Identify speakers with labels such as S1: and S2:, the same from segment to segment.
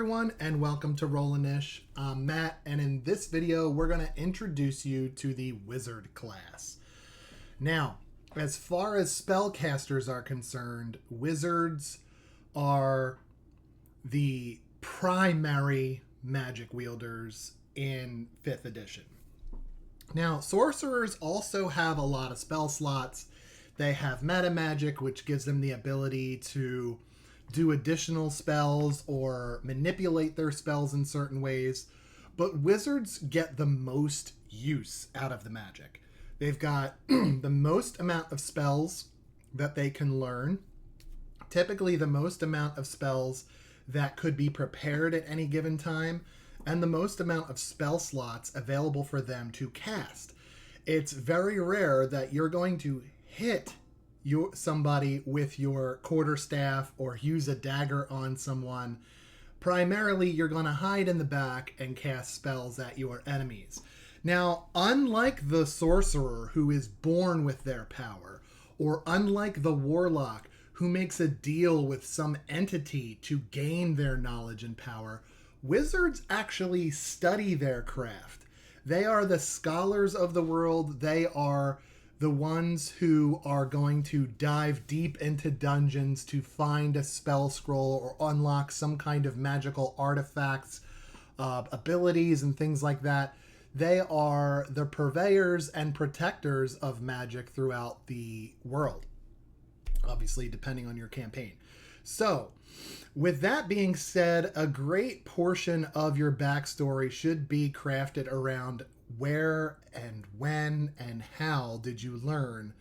S1: everyone, and welcome to Rollin'-ish. I'm Matt, and in this video, we're going to introduce you to the Wizard class. Now, as far as spellcasters are concerned, Wizards are the primary magic wielders in 5th edition. Now, sorcerers also have a lot of spell slots. They have meta magic, which gives them the ability to do additional spells or manipulate their spells in certain ways. But wizards get the most use out of the magic. They've got the most amount of spells that they can learn. Typically the most amount of spells that could be prepared at any given time, and the most amount of spell slots available for them to cast. It's very rare that you're going to hit somebody with your quarterstaff or use a dagger on someone. Primarily, you're going to hide in the back and cast spells at your enemies. Now, unlike the sorcerer who is born with their power, or unlike the warlock who makes a deal with some entity to gain their knowledge and power, wizards actually study their craft. They are the scholars of the world. They are the ones who are going to dive deep into dungeons to find a spell scroll or unlock some kind of magical artifacts, abilities, and things like that. They are the purveyors and protectors of magic throughout the world, obviously depending on your campaign. So, with that being said, a great portion of your backstory should be crafted around where and when and how did you learn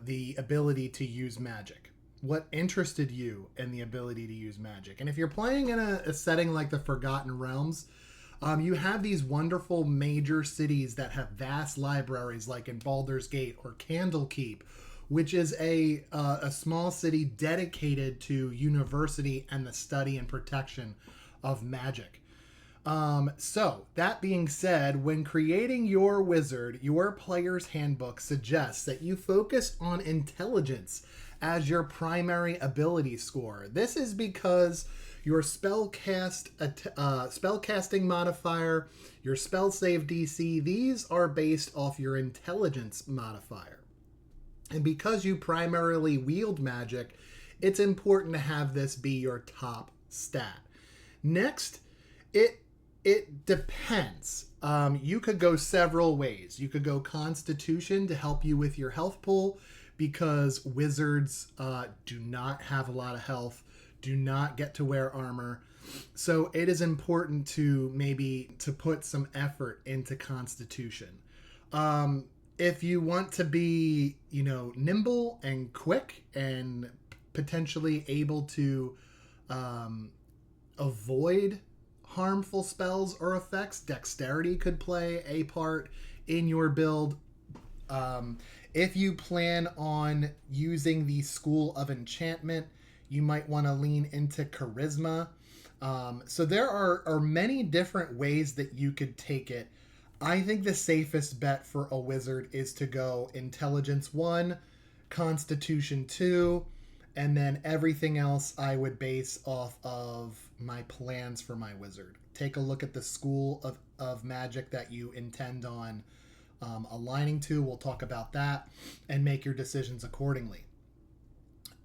S1: the ability to use magic? What interested you in the ability to use magic? And if you're playing in a setting like the Forgotten Realms, you have these wonderful major cities that have vast libraries, like in Baldur's Gate or Candlekeep, which is a small city dedicated to university and the study and protection of magic. So, that being said, when creating your wizard, your player's handbook suggests that you focus on intelligence as your primary ability score. This is because your spellcasting modifier, your spell save DC, these are based off your intelligence modifier. And because you primarily wield magic, it's important to have this be your top stat. Next, it depends. You could go several ways. You could go Constitution to help you with your health pool, because wizards do not have a lot of health, do not get to wear armor. So it is important to put some effort into Constitution. If you want to be, nimble and quick and potentially able to avoid harmful spells or effects, dexterity could play a part in your build. If you plan on using the School of Enchantment, you might want to lean into charisma. So there are many different ways that you could take it. I think the safest bet for a wizard is to go Intelligence 1, Constitution 2, and then everything else I would base off of my plans for my wizard. Take a look at the school of magic that you intend on aligning to. We'll talk about that and make your decisions accordingly.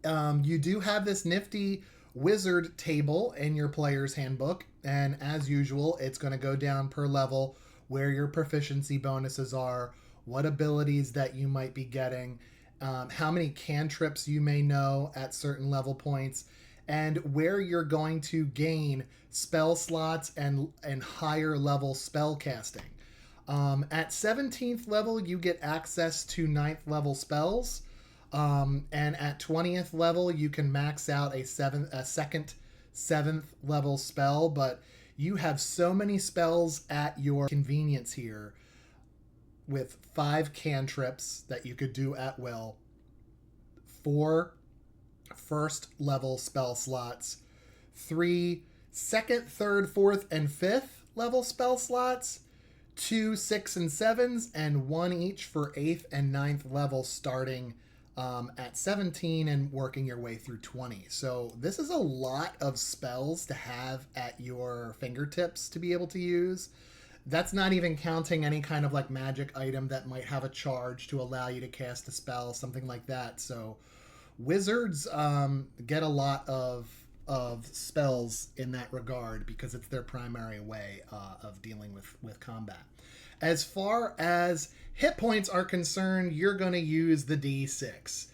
S1: You do have this nifty wizard table in your player's handbook, and as usual, it's going to go down per level where your proficiency bonuses are, what abilities that you might be getting, how many cantrips you may know at certain level points, and where you're going to gain spell slots and higher level spell casting. At 17th level, you get access to 9th level spells, and at 20th level, you can max out a second 7th level spell, but you have so many spells at your convenience here, with 5 cantrips that you could do at will, 4 first level spell slots, 3 second, third, fourth, and 5th level spell slots, 2 6 and 7s, and 1 each for 8th and 9th level starting at 17 and working your way through 20. So this is a lot of spells to have at your fingertips to be able to use. That's not even counting any kind of like magic item that might have a charge to allow you to cast a spell, something like that. So wizards get a lot of spells in that regard because it's their primary way of dealing with combat. As far as hit points are concerned, you're going to use the D6.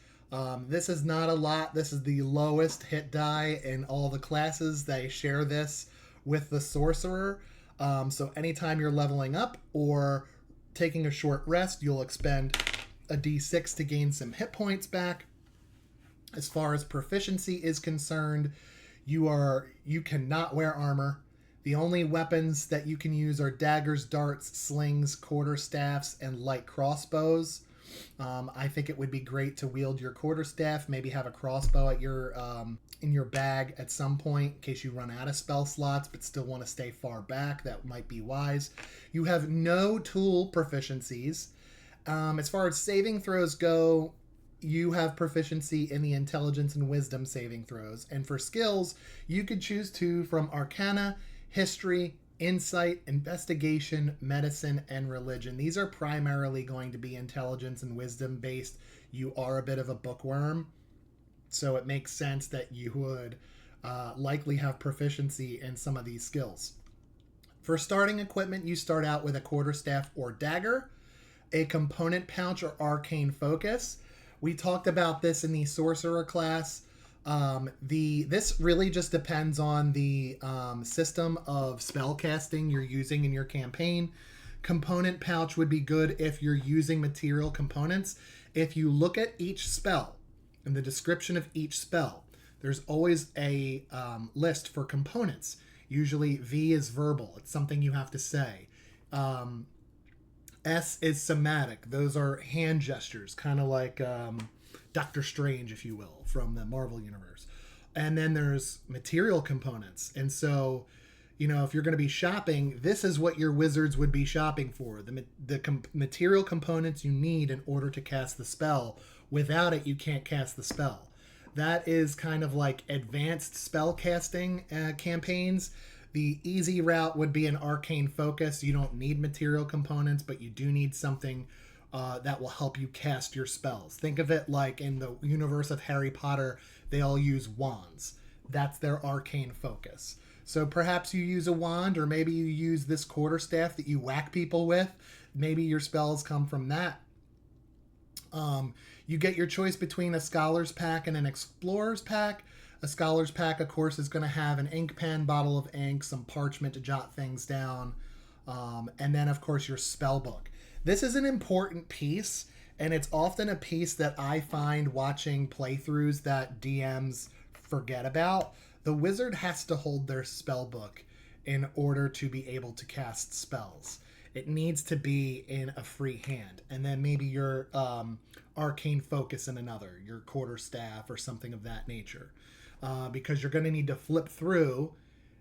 S1: This is not a lot. This is the lowest hit die in all the classes. They share this with the sorcerer. So anytime you're leveling up or taking a short rest, you'll expend a D6 to gain some hit points back. As far as proficiency is concerned, you cannot wear armor. The only weapons that you can use are daggers, darts, slings, quarterstaffs, and light crossbows. I think it would be great to wield your quarterstaff, maybe have a crossbow at your in your bag at some point in case you run out of spell slots but still want to stay far back. That might be wise. You have no tool proficiencies. As far as saving throws go, you have proficiency in the intelligence and wisdom saving throws. And for skills, you could choose two from Arcana, History, Insight, Investigation, Medicine, and Religion. These are primarily going to be intelligence and wisdom based. You are a bit of a bookworm, so it makes sense that you would likely have proficiency in some of these skills. For starting equipment, you start out with a quarterstaff or dagger, a component pouch or arcane focus. We talked about this in the sorcerer class. This really just depends on the system of spellcasting you're using in your campaign. Component pouch would be good if you're using material components. If you look at each spell and the description of each spell, there's always a list for components. Usually V is verbal. It's something you have to say. S is somatic. Those are hand gestures, kind of like Doctor Strange, if you will, from the Marvel universe. And then there's material components. And so, if you're going to be shopping, this is what your wizards would be shopping for. The material components you need in order to cast the spell. Without it, you can't cast the spell. That is kind of like advanced spell casting campaigns. The easy route would be an arcane focus. You don't need material components, but you do need something that will help you cast your spells. Think of it like in the universe of Harry Potter, they all use wands. That's their arcane focus. So perhaps you use a wand, or maybe you use this quarterstaff that you whack people with. Maybe your spells come from that. You get your choice between a Scholar's Pack and an Explorer's Pack. A Scholar's Pack, of course, is going to have an ink pen, bottle of ink, some parchment to jot things down, and then, of course, your Spellbook. This is an important piece, and it's often a piece that I find watching playthroughs that DMs forget about. The wizard has to hold their Spellbook in order to be able to cast spells. It needs to be in a free hand, and then maybe your arcane focus in another, your quarterstaff or something of that nature. Because you're going to need to flip through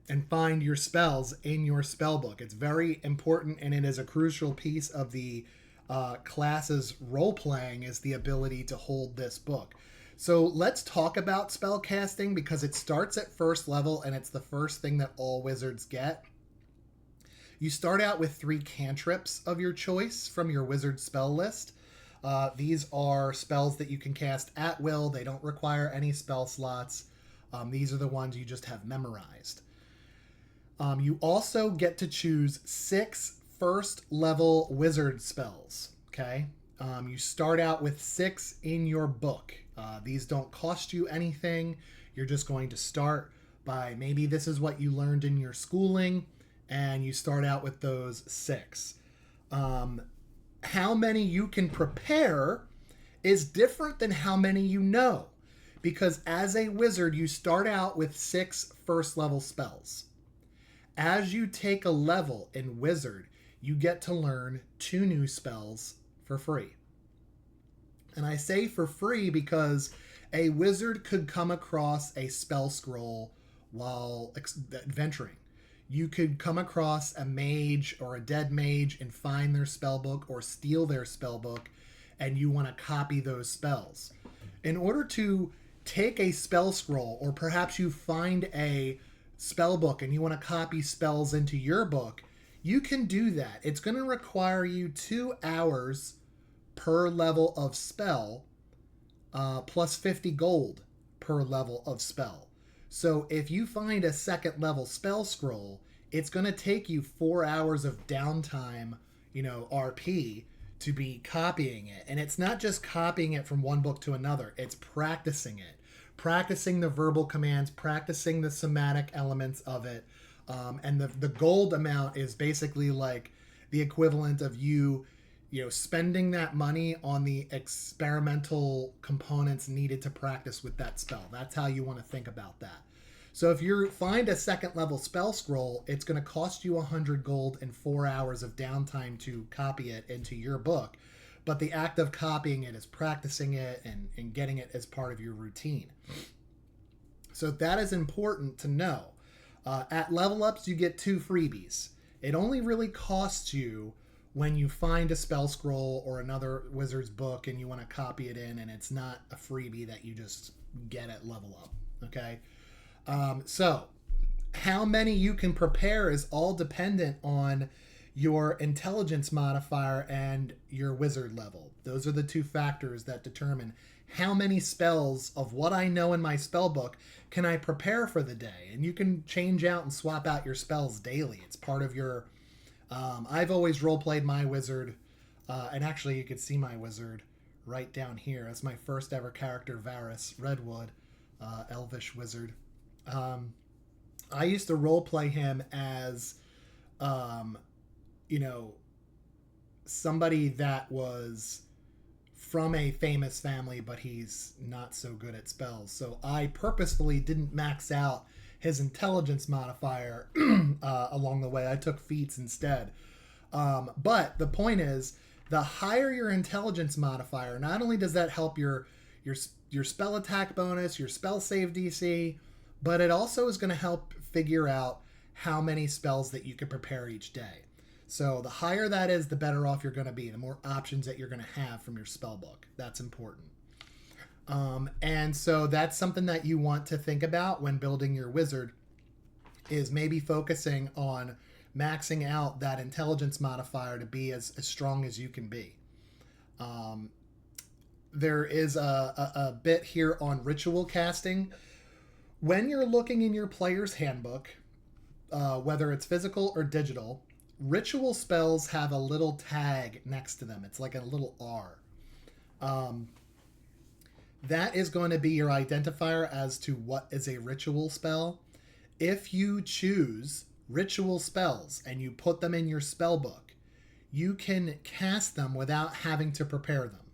S1: and find your spells in your spellbook. It's very important, and it is a crucial piece of the class's role-playing, is the ability to hold this book. So let's talk about spellcasting, because it starts at first level, and it's the first thing that all wizards get. You start out with 3 cantrips of your choice from your wizard spell list. These are spells that you can cast at will. They don't require any spell slots. These are the ones you just have memorized. You also get to choose 6 first level wizard spells. Okay. You start out with 6 in your book. These don't cost you anything. You're just going to start by, maybe this is what you learned in your schooling, and you start out with those 6. How many you can prepare is different than how many you know. Because as a wizard, you start out with 6 first level spells. As you take a level in wizard, you get to learn 2 new spells for free. And I say for free because a wizard could come across a spell scroll while adventuring. You could come across a mage or a dead mage and find their spellbook or steal their spellbook, and you want to copy those spells. in order to take a spell scroll, or perhaps you find a spell book and you want to copy spells into your book, you can do that. It's going to require you 2 hours per level of spell, plus 50 gold per level of spell. So if you find a second level spell scroll, it's going to take you 4 hours of downtime, RP, to be copying it. And it's not just copying it from one book to another, it's practicing it. Practicing the verbal commands, practicing the somatic elements of it. And the gold amount is basically like the equivalent of you spending that money on the experimental components needed to practice with that spell. That's how you want to think about that. So if you find a second level spell scroll, it's going to cost you 100 gold and 4 hours of downtime to copy it into your book. But the act of copying it is practicing it and getting it as part of your routine. So that is important to know. At level ups, you get 2 freebies. It only really costs you when you find a spell scroll or another wizard's book and you want to copy it in, and it's not a freebie that you just get at level up. Okay? So how many you can prepare is all dependent on your intelligence modifier and your wizard level. Those are the 2 factors that determine how many spells of what I know in my spell book can I prepare for the day. And you can change out and swap out your spells daily. It's part of your... I've always role-played my wizard, and actually you could see my wizard right down here. That's my first ever character, Varys Redwood, elvish wizard. I used to role-play him as... somebody that was from a famous family, but he's not so good at spells. So I purposefully didn't max out his intelligence modifier along the way. I took feats instead. But the point is, the higher your intelligence modifier, not only does that help your spell attack bonus, your spell save DC, but it also is going to help figure out how many spells that you can prepare each day. So the higher that is, the better off you're going to be. The more options that you're going to have from your spell book. That's important. And so that's something that you want to think about when building your wizard, is maybe focusing on maxing out that intelligence modifier to be as strong as you can be. There is a bit here on ritual casting. When you're looking in your player's handbook, whether it's physical or digital, ritual spells have a little tag next to them. It's like a little R. That is going to be your identifier as to what is a ritual spell. If you choose ritual spells and you put them in your spell book, you can cast them without having to prepare them.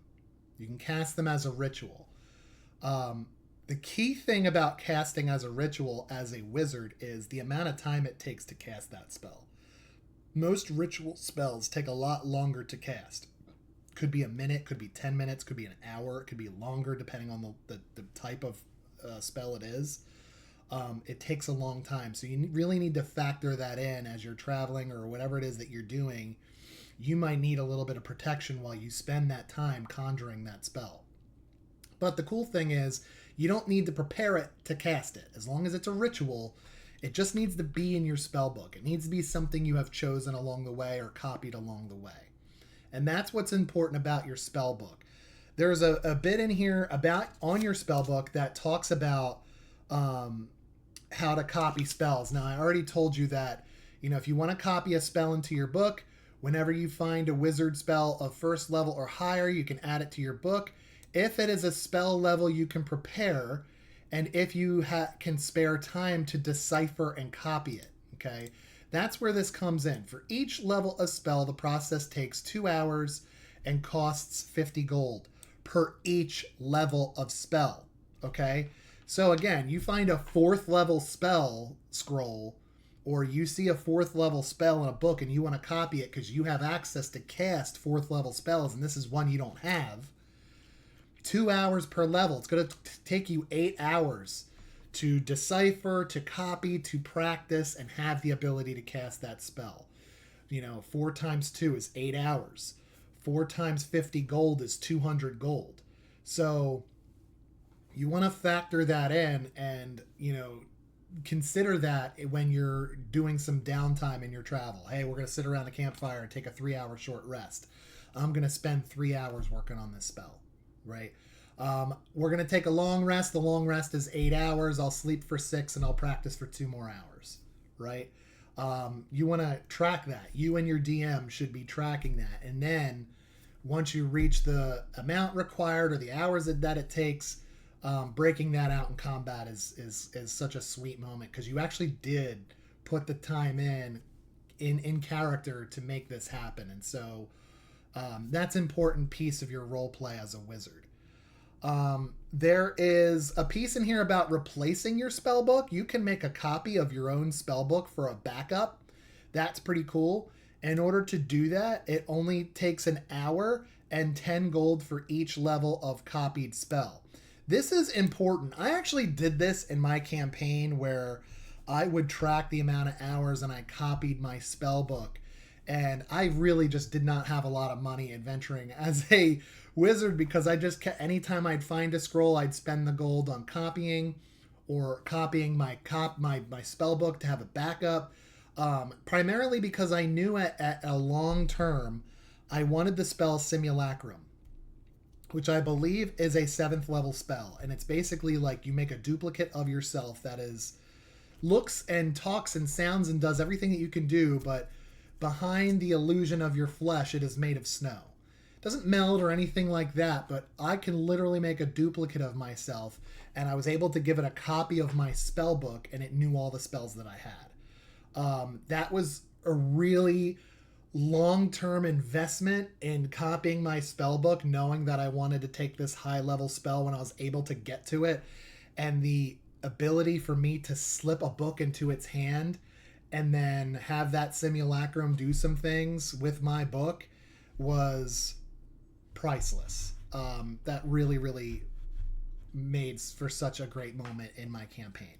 S1: You can cast them as a ritual. The key thing about casting as a ritual as a wizard is the amount of time it takes to cast that spell. Most ritual spells take a lot longer to cast. Could be a minute, could be 10 minutes, could be an hour, it could be longer depending on the type of spell it is. It takes a long time. So you really need to factor that in as you're traveling or whatever it is that you're doing. You might need a little bit of protection while you spend that time conjuring that spell. But the cool thing is, you don't need to prepare it to cast it. As long as it's a ritual, it just needs to be in your spell book. It needs to be something you have chosen along the way or copied along the way. And that's what's important about your spell book. There's a bit in here about on your spell book that talks about how to copy spells. Now, I already told you that, if you want to copy a spell into your book, whenever you find a wizard spell of first level or higher, you can add it to your book. If it is a spell level you can prepare, and if you can spare time to decipher and copy it, okay? That's where this comes in. For each level of spell, the process takes 2 hours and costs 50 gold per each level of spell, okay? So again, you find a 4th level spell scroll, or you see a 4th level spell in a book and you want to copy it because you have access to cast 4th level spells, and this is one you don't have. 2 hours per level. It's going to take you 8 hours to decipher, to copy, to practice, and have the ability to cast that spell. 4 times 2 is 8 hours. 4 times 50 gold is 200 gold. So You want to factor that in and, consider that when you're doing some downtime in your travel. Hey, we're going to sit around a campfire and take a 3-hour short rest. I'm going to spend 3 hours working on this spell, right? We're going to take a long rest. The long rest is 8 hours. I'll sleep for 6 and I'll practice for 2 more hours, right? You want to track that. You and your DM should be tracking that. And then once you reach the amount required or the hours that it takes, breaking that out in combat is such a sweet moment, because you actually did put the time in character to make this happen. And so that's an important piece of your role play as a wizard. There is a piece in here about replacing your spellbook. You can make a copy of your own spellbook for a backup. That's pretty cool. In order to do that, it only takes an hour and 10 gold for each level of copied spell. This is important. I actually did this in my campaign where I would track the amount of hours and I copied my spellbook. And I really just did not have a lot of money adventuring as a wizard, because I just kept, anytime I'd find a scroll, I'd spend the gold on copying or copying my spellbook to have a backup. Primarily because I knew at a long term, I wanted the spell Simulacrum, which I believe is a 7th level spell. And it's basically like you make a duplicate of yourself that looks and talks and sounds and does everything that you can do, but behind the illusion of your flesh, it is made of snow. It doesn't melt or anything like that, but I can literally make a duplicate of myself, and I was able to give it a copy of my spell book, and it knew all the spells that I had. That was a really long-term investment in copying my spell book, knowing that I wanted to take this high-level spell when I was able to get to it, and the ability for me to slip a book into its hand and then have that simulacrum do some things with my book was priceless. That really, really made for such a great moment in my campaign.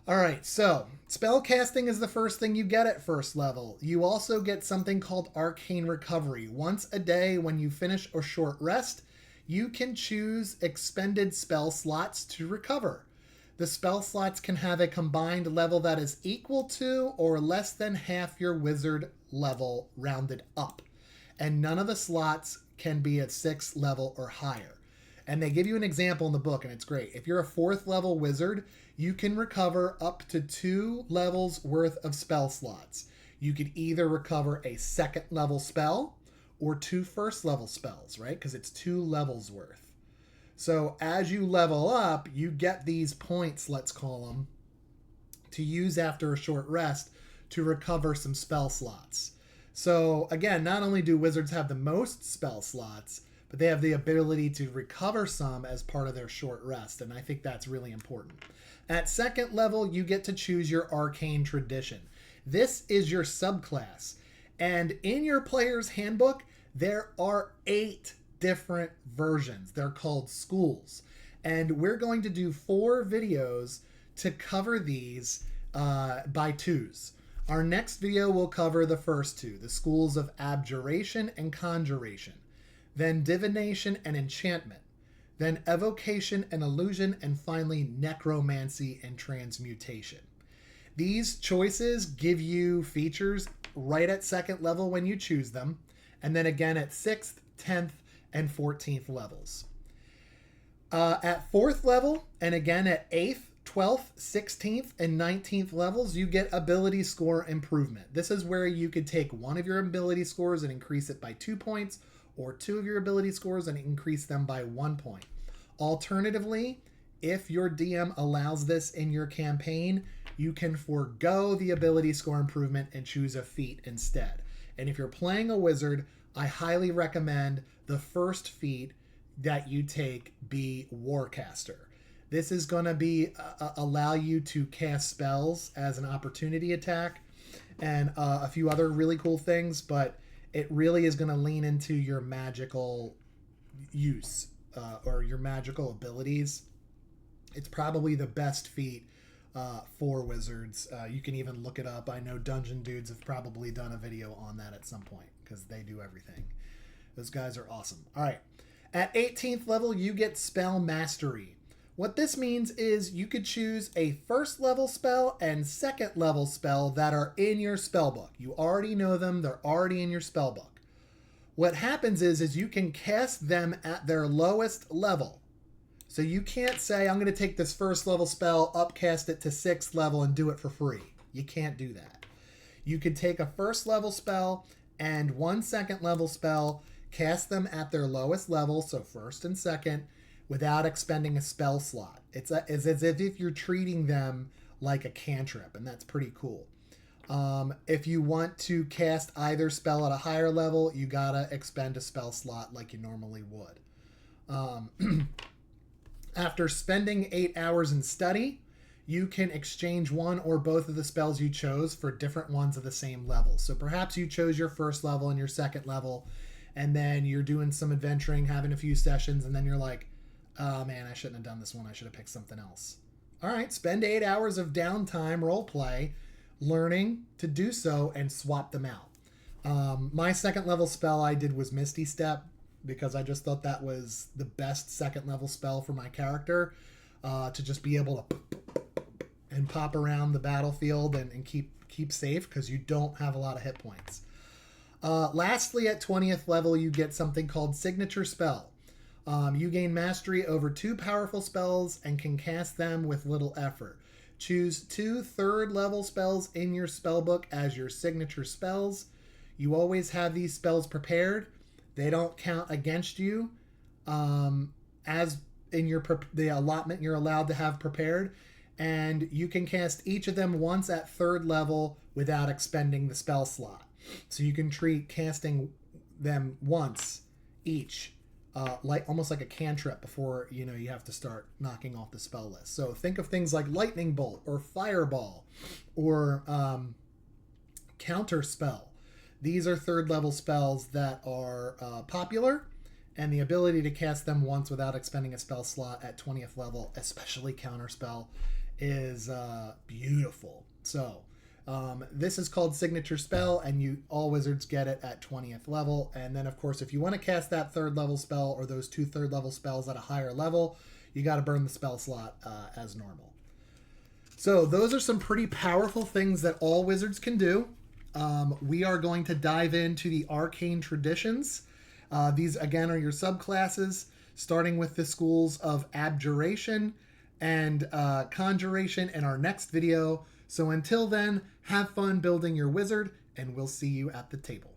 S1: All right, so spellcasting is the first thing you get at first level. You also get something called Arcane Recovery. Once a day when you finish a short rest, you can choose expended spell slots to recover. The spell slots can have a combined level that is equal to or less than half your wizard level rounded up. And none of the slots can be at 6th level or higher. And they give you an example in the book, and it's great. If you're a 4th level wizard, you can recover up to 2 levels worth of spell slots. You could either recover a 2nd level spell or 2 1st level spells, right? Because it's 2 levels worth. So as you level up, you get these points, let's call them, to use after a short rest to recover some spell slots. So again, not only do wizards have the most spell slots, but they have the ability to recover some as part of their short rest, and I think that's really important. At 2nd level, you get to choose your arcane tradition. This is your subclass, and in your player's handbook, there are 8 different versions. They're called schools, and we're going to do 4 videos to cover these by twos. Our next video will cover the first 2, the schools of abjuration and conjuration, then divination and enchantment, then evocation and illusion, and finally necromancy and transmutation. These choices give you features right at 2nd level when you choose them, and then again at 6th, 10th, and 14th levels. At 4th level, and again at 8th, 12th, 16th, and 19th levels, you get ability score improvement. This is where you could take one of your ability scores and increase it by 2 points, or 2 of your ability scores and increase them by 1 point. Alternatively, if your DM allows this in your campaign, you can forego the ability score improvement and choose a feat instead. And if you're playing a wizard, I highly recommend the first feat that you take be Warcaster. This is going to be allow you to cast spells as an opportunity attack and a few other really cool things, but it really is going to lean into your magical use or your magical abilities. It's probably the best feat for wizards. You can even look it up. I know Dungeon Dudes have probably done a video on that at some point because they do everything. Those guys are awesome. All right. At 18th level, you get Spell Mastery. What this means is you could choose a first level spell and second level spell that are in your spellbook. You already know them, they're already in your spellbook. What happens is you can cast them at their lowest level. So you can't say, I'm going to take this first level spell, upcast it to 6th level, and do it for free. You can't do that. You could take a first level spell and one second level spell, cast them at their lowest level, so first and second, without expending a spell slot. It's as if you're treating them like a cantrip, and that's pretty cool. If you want to cast either spell at a higher level, you gotta expend a spell slot like you normally would. After spending 8 hours in study, you can exchange one or both of the spells you chose for different ones of the same level. So perhaps you chose your first level and your second level, and then you're doing some adventuring, having a few sessions, and then you're like, oh man, I shouldn't have done this one. I should have picked something else. All right, spend 8 hours of downtime role play learning to do so and swap them out. My second level spell I did was Misty Step because I just thought that was the best second level spell for my character, to just be able to and pop around the battlefield and keep safe because you don't have a lot of hit points. Lastly, at 20th level, you get something called Signature Spell. You gain mastery over 2 powerful spells and can cast them with little effort. Choose 2 third-level spells in your spellbook as your signature spells. You always have these spells prepared. They don't count against you as in the allotment you're allowed to have prepared. And you can cast each of them once at 3rd level without expending the spell slot. So you can treat casting them once each almost like a cantrip before you have to start knocking off the spell list. So think of things like lightning bolt or fireball or counter spell. These are 3rd level spells that are popular, and the ability to cast them once without expending a spell slot at 20th level, especially counter spell, is beautiful. So this is called Signature Spell, and all wizards get it at 20th level. And then, of course, if you want to cast that 3rd level spell or those 2 3rd level spells at a higher level, you got to burn the spell slot as normal. So those are some pretty powerful things that all wizards can do. We are going to dive into the arcane traditions. These, again, are your subclasses, starting with the schools of abjuration and conjuration in our next video. So until then, have fun building your wizard, and we'll see you at the table.